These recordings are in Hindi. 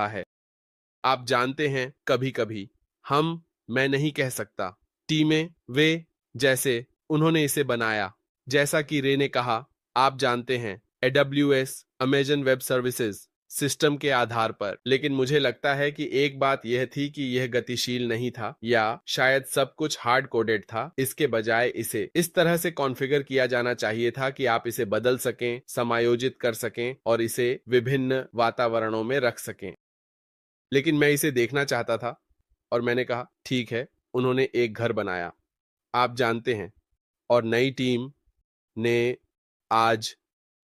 है। आप जानते हैं, कभी कभी हम, मैं नहीं कह सकता, टीमें, वे, जैसे उन्होंने इसे बनाया, जैसा कि रे ने कहा, आप जानते हैं, AWS, Amazon web services, system के आधार पर। लेकिन मुझे लगता है कि एक बात यह थी कि यह गतिशील नहीं था, या शायद सब कुछ हार्ड कोडेड था। इसके बजाय इसे इस तरह से कॉन्फ़िगर किया जाना चाहिए था कि आप इसे बदल सकें, समायोजित कर सकें और इसे विभिन्न वातावरणों में रख सकें। लेकिन मैं इसे देखना चाहता था और मैंने कहा, ठीक है। उन्होंने एक घर बनाया, आप जानते हैं, और नई टीम ने आज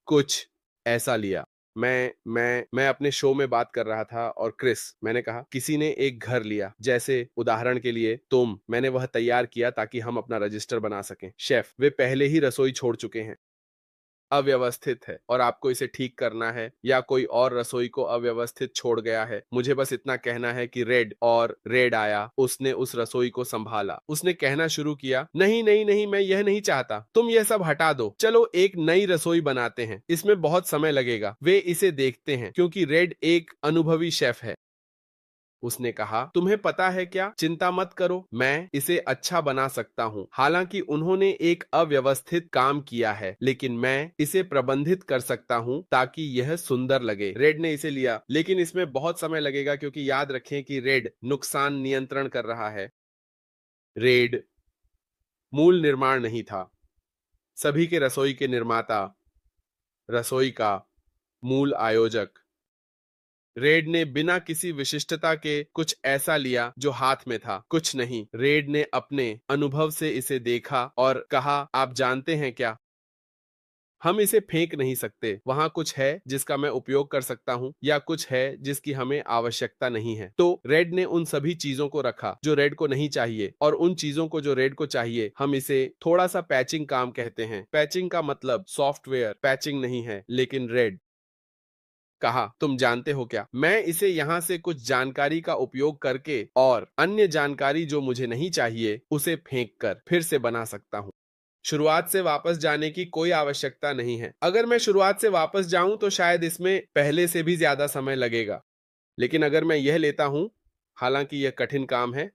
कुछ ऐसा लिया। मैं अपने शो में बात कर रहा था और क्रिस, मैंने कहा, किसी ने एक घर लिया, जैसे उदाहरण के लिए मैंने वह तैयार किया ताकि हम अपना रजिस्टर बना सकें। शेफ, वे पहले ही रसोई छोड़ चुके हैं, अव्यवस्थित है और आपको इसे ठीक करना है, या कोई और रसोई को अव्यवस्थित छोड़ गया है। मुझे बस इतना कहना है कि रेड आया, उसने उस रसोई को संभाला। उसने कहना शुरू किया, नहीं नहीं नहीं, मैं यह नहीं चाहता, तुम यह सब हटा दो, चलो एक नई रसोई बनाते हैं, इसमें बहुत समय लगेगा। वे इसे देखते हैं क्योंकि रेड एक अनुभवी शेफ है। उसने कहा, तुम्हें पता है क्या, चिंता मत करो, मैं इसे अच्छा बना सकता हूँ। हालांकि उन्होंने एक अव्यवस्थित काम किया है, लेकिन मैं इसे प्रबंधित कर सकता हूँ ताकि यह सुंदर लगे। रेड ने इसे लिया, लेकिन इसमें बहुत समय लगेगा क्योंकि याद रखें कि रेड नुकसान नियंत्रण कर रहा है। रेड मूल निर्माण नहीं था, सभी के रसोई के निर्माता, रसोई का मूल आयोजक। रेड ने बिना किसी विशिष्टता के कुछ ऐसा लिया जो हाथ में था, कुछ नहीं। रेड ने अपने अनुभव से इसे देखा और कहा, आप जानते हैं क्या, हम इसे फेंक नहीं सकते। वहां कुछ है जिसका मैं उपयोग कर सकता हूं, या कुछ है जिसकी हमें आवश्यकता नहीं है। तो रेड ने उन सभी चीजों को रखा जो रेड को नहीं चाहिए, और उन चीजों को जो रेड को चाहिए, हम इसे थोड़ा सा पैचिंग काम कहते हैं। पैचिंग का मतलब सॉफ्टवेयर पैचिंग नहीं है। लेकिन रेड कहा, तुम जानते हो क्या, मैं इसे यहां से कुछ जानकारी का उपयोग करके और अन्य जानकारी जो मुझे नहीं चाहिए उसे फेंक कर फिर से बना सकता हूं। शुरुआत से वापस जाने की कोई आवश्यकता नहीं है। अगर मैं शुरुआत से वापस जाऊं तो शायद इसमें पहले से भी ज्यादा समय लगेगा। लेकिन अगर मैं यह लेता हूं, हालांकि यह कठिन काम है,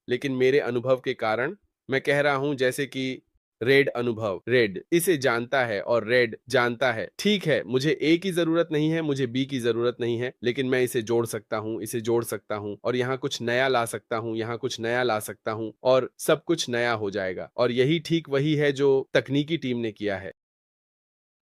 लेकिन मेरे अनुभव के कारण मैं कह रहा हूं, जैसे कि रेड इसे जानता है और रेड जानता है, ठीक है, मुझे ए की जरूरत नहीं है, मुझे बी की जरूरत नहीं है, लेकिन मैं इसे जोड़ सकता हूं, इसे जोड़ सकता हूं, और यहां कुछ नया ला सकता हूं, यहां कुछ नया ला सकता हूं, और सब कुछ नया हो जाएगा। और यही ठीक वही है जो तकनीकी टीम ने किया है।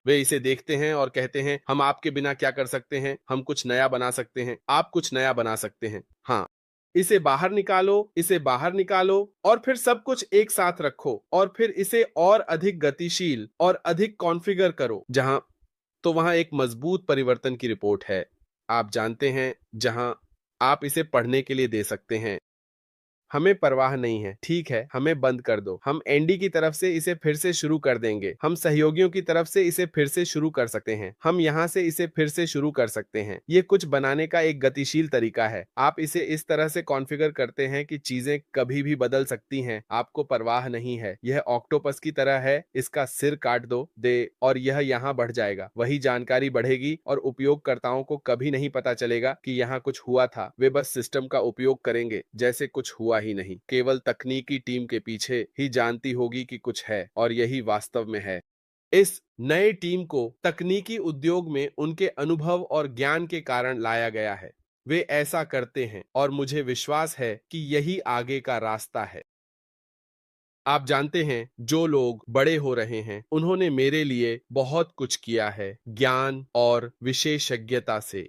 वे इसे देखते हैं और कहते हैं, हम आपके बिना क्या कर सकते हैं, हम कुछ नया बना सकते हैं, आप कुछ नया बना सकते हैं। हाँ, इसे बाहर निकालो, इसे बाहर निकालो, और फिर सब कुछ एक साथ रखो, और फिर इसे और अधिक गतिशील और अधिक कॉन्फ़िगर करो। जहां तो वहां एक मजबूत परिवर्तन की रिपोर्ट है, आप जानते हैं, जहां आप इसे पढ़ने के लिए दे सकते हैं। हमें परवाह नहीं है, ठीक है, हमें बंद कर दो, हम एंडी की तरफ से इसे फिर से शुरू कर देंगे, हम सहयोगियों की तरफ से इसे फिर से शुरू कर सकते हैं, हम यहां से इसे फिर से शुरू कर सकते हैं। ये कुछ बनाने का एक गतिशील तरीका है। आप इसे इस तरह से कॉन्फ़िगर करते हैं कि चीजें कभी भी बदल सकती हैं, आपको परवाह नहीं है। यह ऑक्टोपस की तरह है, इसका सिर काट दे और यह यहाँ बढ़ जाएगा। वही जानकारी बढ़ेगी और उपयोगकर्ताओं को कभी नहीं पता चलेगा कि यहाँ कुछ हुआ था। वे बस सिस्टम का उपयोग करेंगे जैसे कुछ हुआ ही नहीं। केवल तकनीकी टीम के पीछे ही जानती होगी कि कुछ है, और यही वास्तव में है। इस नए टीम को तकनीकी उद्योग में उनके अनुभव और ज्ञान के कारण लाया गया है। वे ऐसा करते हैं और मुझे विश्वास है कि यही आगे का रास्ता है। आप जानते हैं, जो लोग बड़े हो रहे हैं, उन्होंने मेरे लिए बहुत कुछ किया है, ज्ञान और विशेषज्ञता से।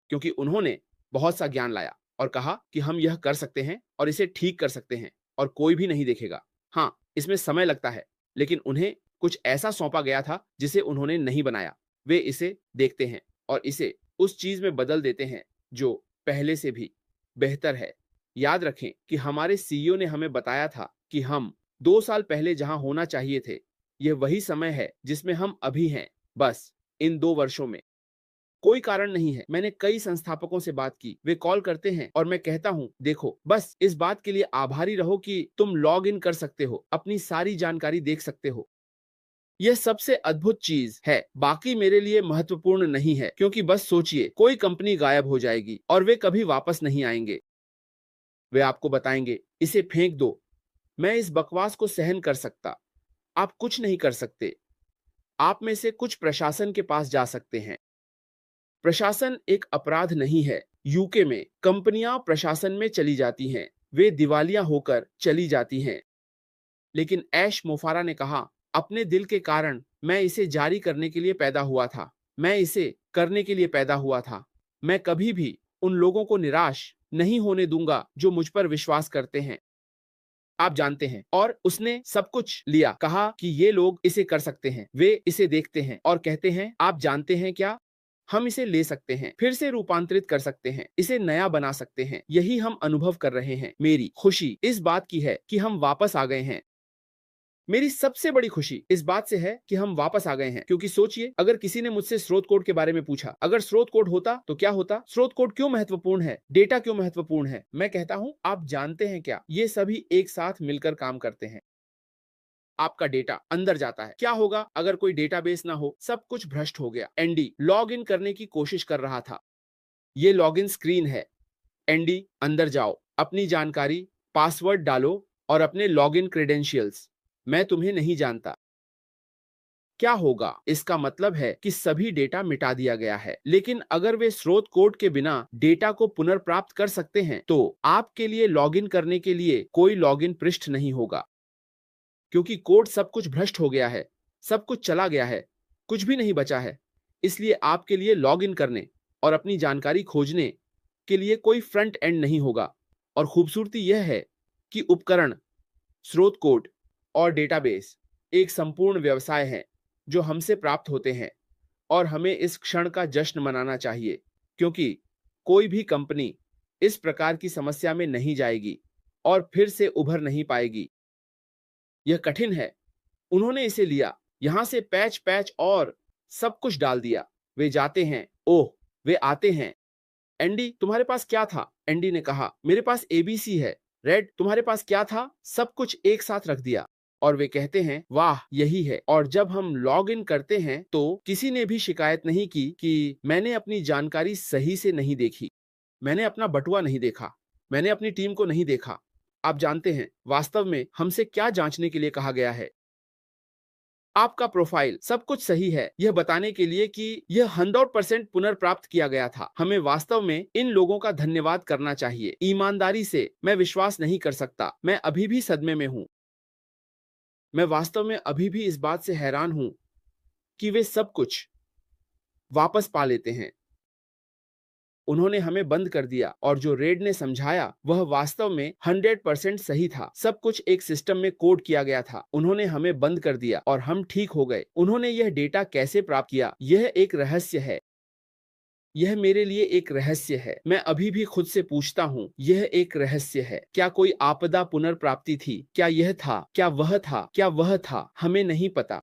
क्योंकि उन्होंने बहुत सा ज्ञान लाया और कहा कि हम यह कर सकते हैं और इसे ठीक कर सकते हैं, और कोई भी नहीं देखेगा। हाँ, इसमें समय लगता है, लेकिन उन्हें कुछ ऐसा सौंपा गया था जिसे उन्होंने नहीं बनाया। वे इसे देखते हैं और इसे उस चीज में बदल देते हैं जो पहले से भी बेहतर है। याद रखें कि हमारे सीईओ ने हमें बताया था कि हम 2 साल पहले जहां होना चाहिए थे, यह वही समय है जिसमें हम अभी हैं, बस इन 2 वर्षों में। कोई कारण नहीं है। मैंने कई संस्थापकों से बात की, वे कॉल करते हैं और मैं कहता हूं, देखो, बस इस बात के लिए आभारी रहो कि तुम लॉग इन कर सकते हो, अपनी सारी जानकारी देख सकते हो। यह सबसे अद्भुत चीज है, बाकी मेरे लिए महत्वपूर्ण नहीं है, क्योंकि बस सोचिए, कोई कंपनी गायब हो जाएगी और वे कभी वापस नहीं आएंगे। वे आपको बताएंगे, इसे फेंक दो, मैं इस बकवास को सहन कर सकता। आप कुछ नहीं कर सकते। आप में से कुछ प्रशासन के पास जा सकते हैं। प्रशासन एक अपराध नहीं है। यूके में कंपनियां प्रशासन में चली जाती हैं, वे दिवालिया होकर चली जाती हैं। लेकिन ऐश मोफारा ने कहा, अपने दिल के कारण मैं इसे जारी करने के लिए पैदा हुआ था। मैं इसे करने के लिए पैदा हुआ था। मैं कभी भी उन लोगों को निराश नहीं होने दूंगा जो मुझ पर विश्वास करते हैं। आप जानते हैं, और उसने सब कुछ लिया, कहा कि ये लोग इसे कर सकते हैं। वे इसे देखते हैं और कहते हैं, आप जानते हैं क्या, हम इसे ले सकते हैं, फिर से रूपांतरित कर सकते हैं, इसे नया बना सकते हैं। यही हम अनुभव कर रहे हैं। मेरी खुशी इस बात की है कि हम वापस आ गए हैं। मेरी सबसे बड़ी खुशी इस बात से है कि हम वापस आ गए हैं, क्योंकि सोचिए, अगर किसी ने मुझसे स्रोत कोड के बारे में पूछा, अगर स्रोत कोड होता तो क्या होता? स्रोत कोड क्यों महत्वपूर्ण है? डेटा क्यों महत्वपूर्ण है? मैं कहता हूं, आप जानते हैं क्या, ये सभी एक साथ मिलकर काम करते हैं। आपका डेटा अंदर जाता है। क्या होगा अगर कोई डेटाबेस ना हो? सब कुछ भ्रष्ट हो गया। एंडी लॉग इन करने की कोशिश कर रहा था। ये लॉग इन स्क्रीन है। एंडी, अंदर जाओ, अपनी जानकारी, पासवर्ड डालो और अपने लॉग इन क्रेडेंशियल्स। मैं तुम्हें नहीं जानता। क्या होगा? इसका मतलब है कि सभी डेटा मिटा दिया गया है। लेकिन अगर वे स्रोत कोड के बिना डेटा को पुनर्प्राप्त कर सकते हैं, तो आपके लिए लॉगिन करने के लिए कोई लॉगिन पृष्ठ नहीं होगा, क्योंकि कोड सब कुछ भ्रष्ट हो गया है, सब कुछ चला गया है, कुछ भी नहीं बचा है। इसलिए आपके लिए लॉगिन करने और अपनी जानकारी खोजने के लिए कोई फ्रंट एंड नहीं होगा। और खूबसूरती यह है कि उपकरण, स्रोत कोड और डेटाबेस एक संपूर्ण व्यवसाय है जो हमसे प्राप्त होते हैं, और हमें इस क्षण का जश्न मनाना चाहिए, क्योंकि कोई भी कंपनी इस प्रकार की समस्या में नहीं जाएगी और फिर से उभर नहीं पाएगी। यह कठिन है। उन्होंने इसे लिया, यहां से पैच पैच और सब कुछ डाल दिया। वे जाते हैं, ओह, वे आते हैं। एंडी, तुम्हारे पास क्या था? एंडी ने कहा, मेरे पास एबीसी है। रेड, तुम्हारे पास क्या था? सब कुछ एक साथ रख दिया। और वे कहते हैं, वाह, यही है। और जब हम लॉग इन करते हैं तो किसी ने भी शिकायत नहीं की कि मैंने अपनी जानकारी सही से नहीं देखी, मैंने अपना बटुआ नहीं देखा, मैंने अपनी टीम को नहीं देखा। आप जानते हैं, वास्तव में हमसे क्या जांचने के लिए कहा गया है? आपका प्रोफाइल, सब कुछ सही है, यह बताने के लिए कि यह 100% पुनर्प्राप्त किया गया था। हमें वास्तव में इन लोगों का धन्यवाद करना चाहिए। ईमानदारी से, मैं विश्वास नहीं कर सकता। मैं अभी भी सदमे में हूं। मैं वास्तव में अभी भी इस बात से हैरान हूं कि वे सब कुछ वापस पा लेते हैं। उन्होंने हमें बंद कर दिया, और जो रेड ने समझाया वह वास्तव में 100% सही था। सब कुछ एक सिस्टम में कोड किया गया था। उन्होंने हमें बंद कर दिया और हम ठीक हो गए। उन्होंने यह डेटा कैसे प्राप्त किया, यह एक रहस्य है। यह मेरे लिए एक रहस्य है। मैं अभी भी खुद से पूछता हूँ, यह एक रहस्य है। क्या कोई आपदा पुनर्प्राप्ति थी? क्या यह था? क्या वह था? क्या वह था? हमें नहीं पता।